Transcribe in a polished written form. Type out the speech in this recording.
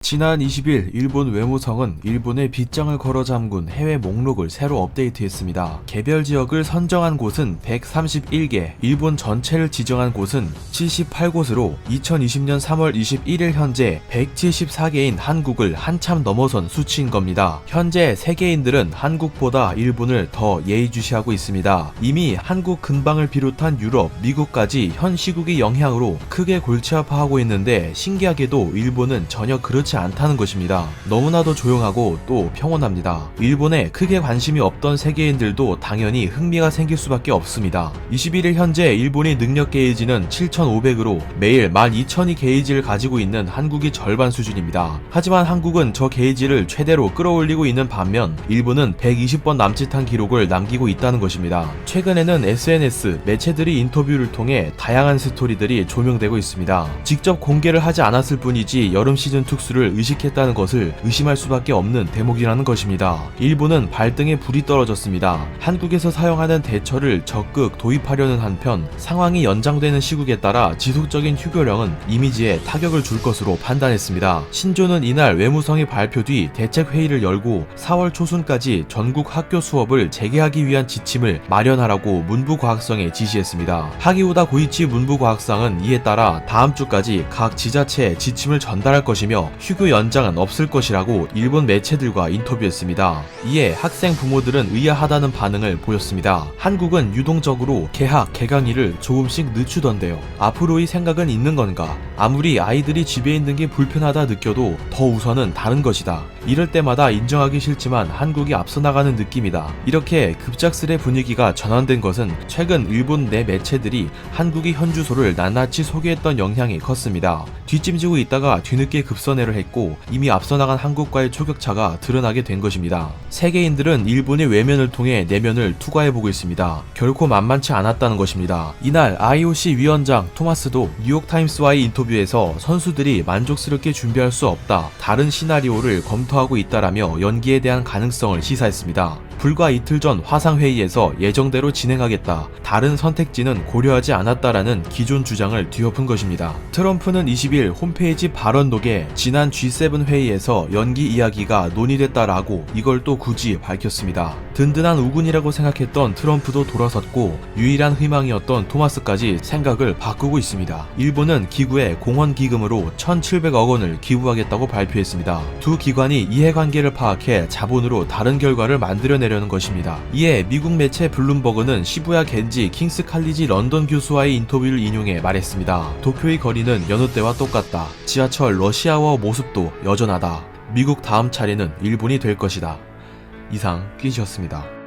지난 20일 일본 외무성은 일본의 빗장을 걸어 잠근 해외 목록을 새로 업데이트했습니다. 개별 지역을 선정한 곳은 131개, 일본 전체를 지정한 곳은 78곳으로 2020년 3월 21일 현재 174개인 한국을 한참 넘어선 수치인 겁니다. 현재 세계인들은 한국보다 일본을 더 예의주시하고 있습니다. 이미 한국 근방을 비롯한 유럽, 미국까지 현 시국의 영향으로 크게 골치 아파하고 있는데 신기하게도 일본은 전혀 그렇지 않다는 것입니다. 너무나도 조용하고 또 평온합니다. 일본에 크게 관심이 없던 세계인들도 당연히 흥미가 생길 수밖에 없습니다. 21일 현재 일본의 능력 게이지는 7,500으로 매일 12,000이 게이지를 가지고 있는 한국이 절반 수준입니다. 하지만 한국은 저 게이지를 최대로 끌어올리고 있는 반면 일본은 120번 남짓한 기록을 남기고 있다는 것입니다. 최근에는 SNS, 매체들이 인터뷰를 통해 다양한 스토리들이 조명되고 있습니다. 직접 공개를 하지 않았을 뿐이지 여름 시즌 특수를 의식했다는 것을 의심할 수밖에 없는 대목이라는 것입니다. 일본은 발등에 불이 떨어졌습니다. 한국에서 사용하는 대처를 적극 도입하려는 한편 상황이 연장되는 시국에 따라 지속적인 휴교령은 이미지에 타격을 줄 것으로 판단했습니다. 신조는 이날 외무성의 발표 뒤 대책회의를 열고 4월 초순까지 전국 학교 수업을 재개하기 위한 지침을 마련하라고 문부과학성에 지시했습니다. 하기우다 고이치 문부과학상은 이에 따라 다음 주까지 각 지자체에 지침을 전달할 것이며 휴교 연장은 없을 것이라고 일본 매체들과 인터뷰했습니다. 이에 학생 부모들은 의아하다는 반응을 보였습니다. 한국은 유동적으로 개학, 개강일을 조금씩 늦추던데요. 앞으로의 생각은 있는 건가? 아무리 아이들이 집에 있는 게 불편하다 느껴도 더 우선은 다른 것이다. 이럴 때마다 인정하기 싫지만 한국이 앞서 나가는 느낌이다. 이렇게 급작스레 분위기가 전환된 것은 최근 일본 내 매체들이 한국의 현주소를 낱낱이 소개했던 영향이 컸습니다. 뒷짐지고 있다가 뒤늦게 급선회를 했고 이미 앞서 나간 한국과의 초격차가 드러나게 된 것입니다. 세계인들은 일본의 외면을 통해 내면을 투과해보고 있습니다. 결코 만만치 않았다는 것입니다. 이날 IOC 위원장 토마스도 뉴욕타임스와의 인터뷰에서 선수들이 만족스럽게 준비할 수 없다, 다른 시나리오를 검토하고 있다라며 연기에 대한 가능성을 시사했습니다. 불과 이틀 전 화상회의에서 예정대로 진행하겠다, 다른 선택지는 고려하지 않았다라는 기존 주장을 뒤엎은 것입니다. 트럼프는 20일 홈페이지 발언록에 지난 G7 회의에서 연기 이야기가 논의됐다라고 이걸 또 굳이 밝혔습니다. 든든한 우군이라고 생각했던 트럼프도 돌아섰고 유일한 희망이었던 토마스까지 생각을 바꾸고 있습니다. 일본은 기구에 공헌 기금으로 1,700억 원을 기부하겠다고 발표했습니다. 두 기관이 이해관계를 파악해 자본으로 다른 결과를 만들어내려는 것입니다. 이에 미국 매체 블룸버그는 시부야 겐지 킹스 칼리지 런던 교수와의 인터뷰를 인용해 말했습니다. 도쿄의 거리는 여느 때와 똑같다. 지하철 러시아워 모습도 여전하다. 미국 다음 차례는 일본이 될 것이다. 이상 끼시였습니다.